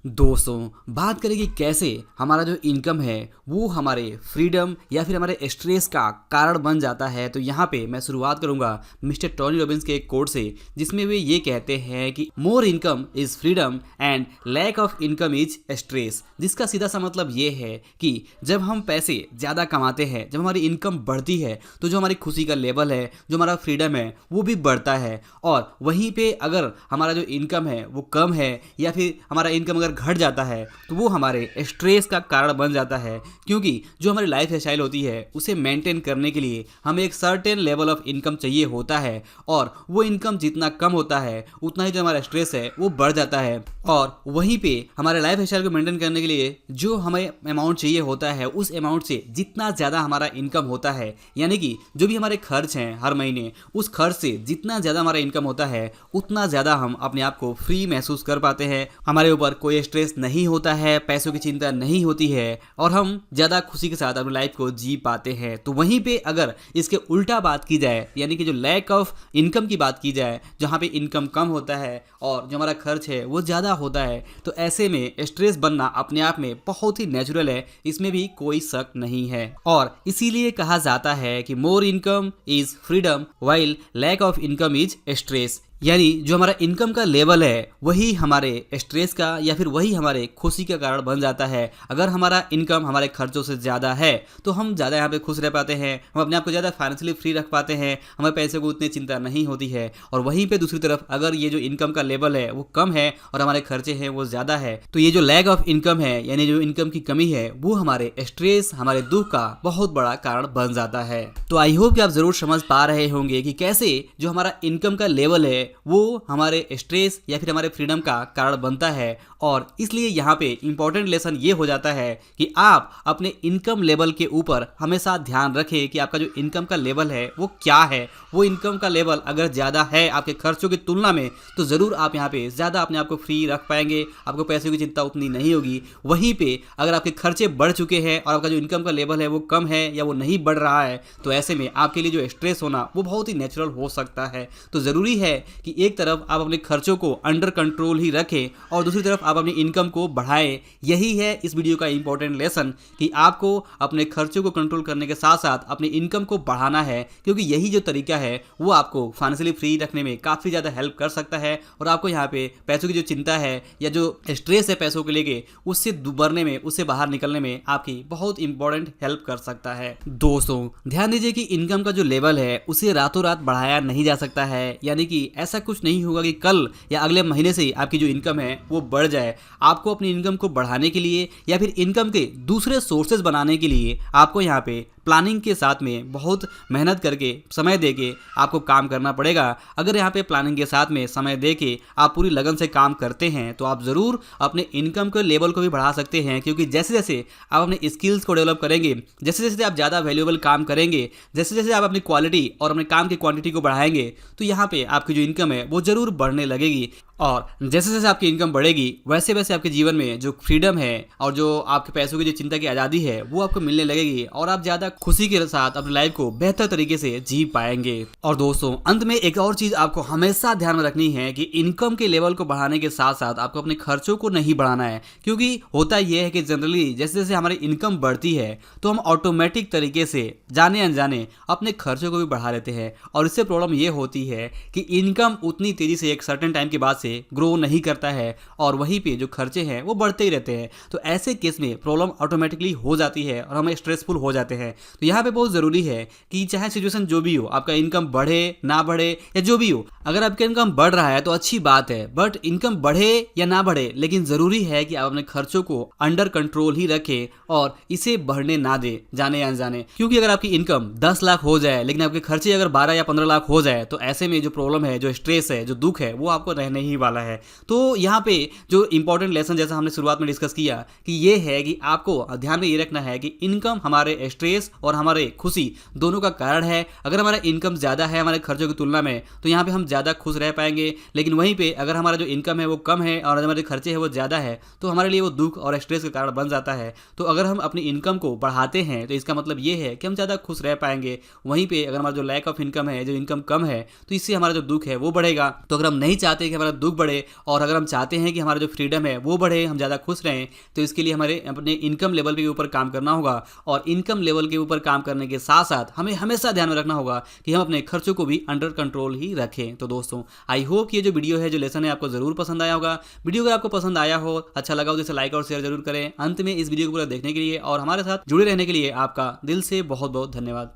दोस्तों बात करें कि कैसे हमारा जो इनकम है वो हमारे फ्रीडम या फिर हमारे स्ट्रेस का कारण बन जाता है। तो यहाँ पे मैं शुरुआत करूँगा मिस्टर टोनी रॉबिन्स के एक कोट से, जिसमें वे ये कहते हैं कि more income is freedom and lack of income is stress. जिसका सीधा सा मतलब ये है कि जब हम पैसे ज़्यादा कमाते हैं, जब हमारी इनकम बढ़ती है, तो जो हमारी खुशी का लेवल है, जो हमारा फ्रीडम है, वो भी बढ़ता है। और वहीं पे अगर हमारा जो इनकम है वो कम है या फिर हमारा इनकम अगर घट जाता है तो वो हमारे स्ट्रेस का कारण बन जाता है, क्योंकि जो हमारी लाइफ स्टाइल होती है उसे मेंटेन करने के लिए हमें एक सर्टेन लेवल ऑफ इनकम चाहिए होता है, और वो इनकम जितना कम होता है उतना ही जो हमारा स्ट्रेस है वो बढ़ जाता है। और वहीं पे हमारे लाइफ स्टाइल को मेंटेन करने के लिए जो हमें अमाउंट चाहिए होता है, उस अमाउंट से जितना ज़्यादा हमारा इनकम होता है, यानी कि जो भी हमारे खर्च हैं हर महीने, उस खर्च से जितना ज़्यादा हमारा इनकम होता है उतना ज़्यादा हम अपने आप को फ्री महसूस कर पाते हैं। हमारे ऊपर कोई स्ट्रेस नहीं होता है, पैसों की चिंता नहीं होती है, और हम ज़्यादा खुशी के साथ अपनी लाइफ को जी पाते हैं। तो वहीं पे अगर इसके उल्टा बात की जाए, यानी कि जो लैक ऑफ इनकम की बात की जाए, जहाँ पे इनकम कम होता है और जो हमारा खर्च है वो ज़्यादा होता है, तो ऐसे में स्ट्रेस बनना अपने आप में बहुत ही नेचुरल है, इसमें भी कोई शक नहीं है। और इसीलिए कहा जाता है कि more income is freedom while lack of income is stress, यानी जो हमारा इनकम का लेवल है वही हमारे स्ट्रेस का या फिर वही हमारे खुशी का कारण बन जाता है। अगर हमारा इनकम हमारे खर्चों से ज़्यादा है तो हम ज़्यादा यहाँ पे खुश रह पाते हैं, हम अपने आप को ज़्यादा फाइनेंशियली फ्री रख पाते हैं, हमें पैसे को उतनी चिंता नहीं होती है। और वहीं पे दूसरी तरफ अगर ये जो इनकम का लेवल है वो कम है और हमारे खर्चे हैं वो ज़्यादा है, तो ये जो लैक ऑफ इनकम है, यानी जो इनकम की कमी है, वो हमारे स्ट्रेस, हमारे दुख का बहुत बड़ा कारण बन जाता है। तो आई होप कि आप ज़रूर समझ पा रहे होंगे कि कैसे जो हमारा इनकम का लेवल है वो हमारे स्ट्रेस या फिर हमारे फ्रीडम का कारण बनता है। और इसलिए यहाँ पे इंपॉर्टेंट लेसन ये हो जाता है कि आप अपने इनकम लेवल के ऊपर हमेशा ध्यान रखें कि आपका जो इनकम का लेवल है वो क्या है। वो इनकम का लेवल अगर ज़्यादा है आपके खर्चों की तुलना में, तो ज़रूर आप यहाँ पे ज़्यादा अपने आप को फ्री रख पाएंगे, आपको पैसों की चिंता उतनी नहीं होगी। वहीं पे अगर आपके खर्चे बढ़ चुके हैं और आपका जो इनकम का लेवल है वो कम है या वो नहीं बढ़ रहा है, तो ऐसे में आपके लिए जो स्ट्रेस होना वो बहुत ही नेचुरल हो सकता है। तो ज़रूरी है कि एक तरफ आप अपने खर्चों को अंडर कंट्रोल ही रखें और दूसरी तरफ आप अपनी इनकम को बढ़ाएं। यही है इस वीडियो का इंपॉर्टेंट लेसन कि आपको अपने खर्चों को कंट्रोल करने के साथ साथ अपनी इनकम को बढ़ाना है, क्योंकि यही जो तरीका है वो आपको फाइनेंशियली फ्री रखने में काफ़ी ज़्यादा हेल्प कर सकता है, और आपको यहाँ पे पैसों की जो चिंता है या जो स्ट्रेस है पैसों को लेके, उससे दुबरने में, उससे बाहर निकलने में आपकी बहुत इंपॉर्टेंट हेल्प कर सकता है। दोस्तों ध्यान दीजिए कि इनकम का जो लेवल है उसे रातों रात बढ़ाया नहीं जा सकता है, यानी कि ऐसा कुछ नहीं होगा कि कल या अगले महीने से आपकी जो इनकम है वो बढ़ जाए। आपको अपनी इनकम को बढ़ाने के लिए या फिर इनकम के दूसरे सोर्सेज बनाने के लिए आपको यहाँ पे प्लानिंग के साथ में बहुत मेहनत करके, समय दे के आपको काम करना पड़ेगा। अगर यहाँ पे प्लानिंग के साथ में समय दे के आप पूरी लगन से काम करते हैं तो आप ज़रूर अपने इनकम के लेवल को भी बढ़ा सकते हैं, क्योंकि जैसे जैसे आप अपने स्किल्स को डेवलप करेंगे, जैसे जैसे आप ज़्यादा वैल्यूएबल काम करेंगे, जैसे जैसे आप अपनी क्वालिटी और अपने काम की क्वांटिटी को बढ़ाएंगे, तो यहाँ पे आपकी जो इनकम है वो ज़रूर बढ़ने लगेगी। और जैसे जैसे आपकी इनकम बढ़ेगी वैसे वैसे आपके जीवन में जो फ्रीडम है और जो आपके पैसों की जो चिंता की आज़ादी है वो आपको मिलने लगेगी, और आप ज़्यादा खुशी के साथ अपनी लाइफ को बेहतर तरीके से जी पाएंगे। और दोस्तों अंत में एक और चीज़ आपको हमेशा ध्यान में रखनी है कि इनकम के लेवल को बढ़ाने के साथ साथ आपको अपने खर्चों को नहीं बढ़ाना है, क्योंकि होता यह है कि जनरली जैसे जैसे हमारी इनकम बढ़ती है तो हम ऑटोमेटिक तरीके से जाने अनजाने अपने खर्चों को भी बढ़ा लेते हैं, और इससे प्रॉब्लम ये होती है कि इनकम उतनी तेज़ी से एक सर्टेन टाइम के बाद से ग्रो नहीं करता है और वहीं पे जो खर्चे हैं वो बढ़ते ही रहते हैं। तो ऐसे केस में प्रॉब्लम ऑटोमेटिकली हो जाती है और हम स्ट्रेसफुल हो जाते हैं। तो यहाँ पे बहुत ज़रूरी है कि चाहे सिचुएशन जो भी हो, आपका इनकम बढ़े ना बढ़े या जो भी हो, अगर आपका इनकम बढ़ रहा है तो अच्छी बात है, बट इनकम बढ़े या ना बढ़े, लेकिन ज़रूरी है कि आप अपने खर्चों को अंडर कंट्रोल ही रखें और इसे बढ़ने ना दें जाने या अनजाने। क्योंकि अगर आपकी इनकम 10 लाख हो जाए लेकिन आपके खर्चे अगर 12 या 15 लाख हो जाए, तो ऐसे में जो प्रॉब्लम है, जो स्ट्रेस है, जो दुख है, वो आपको रहने ही वाला है। तो यहाँ पे जो इंपॉर्टेंट लेसन जैसा हमने शुरुआत में डिस्कस किया कि ये है कि आपको ध्यान में ये रखना है कि इनकम हमारे स्ट्रेस और हमारे खुशी दोनों का कारण है। अगर हमारा इनकम ज़्यादा है हमारे खर्चों की तुलना में, तो यहाँ पे हम ज़्यादा खुश रह पाएंगे। लेकिन वहीं पे अगर हमारा जो इनकम है वो कम है और हमारे खर्चे हैं वो ज़्यादा है तो हमारे लिए वो दुख और स्ट्रेस का कारण बन जाता है। तो अगर हम अपनी इनकम को बढ़ाते हैं तो इसका मतलब ये है कि हम ज़्यादा खुश रह पाएंगे। वहीं पे अगर हमारा जो लैक ऑफ इनकम है, जो इनकम कम है, तो इससे हमारा जो दुख है वो बढ़ेगा। तो अगर हम नहीं चाहते कि हमारा दुख बढ़े और अगर हम चाहते हैं कि हमारा जो फ्रीडम है वो बढ़े, हम ज़्यादा खुश रहें, तो इसके लिए हमारे अपने इनकम लेवल के ऊपर काम करना होगा। और इनकम लेवल के ऊपर काम करने के साथ साथ हमें हमेशा ध्यान में रखना होगा कि हम अपने खर्चों को भी अंडर कंट्रोल ही रखें। तो दोस्तों, आई होप ये जो वीडियो है, जो लेसन है, आपको जरूर पसंद आया होगा। वीडियो अगर आपको पसंद आया हो, अच्छा लगा हो, तो इसे लाइक और शेयर जरूर करें। अंत में इस वीडियो को पूरा देखने के लिए और हमारे साथ जुड़े रहने के लिए आपका दिल से बहुत बहुत धन्यवाद।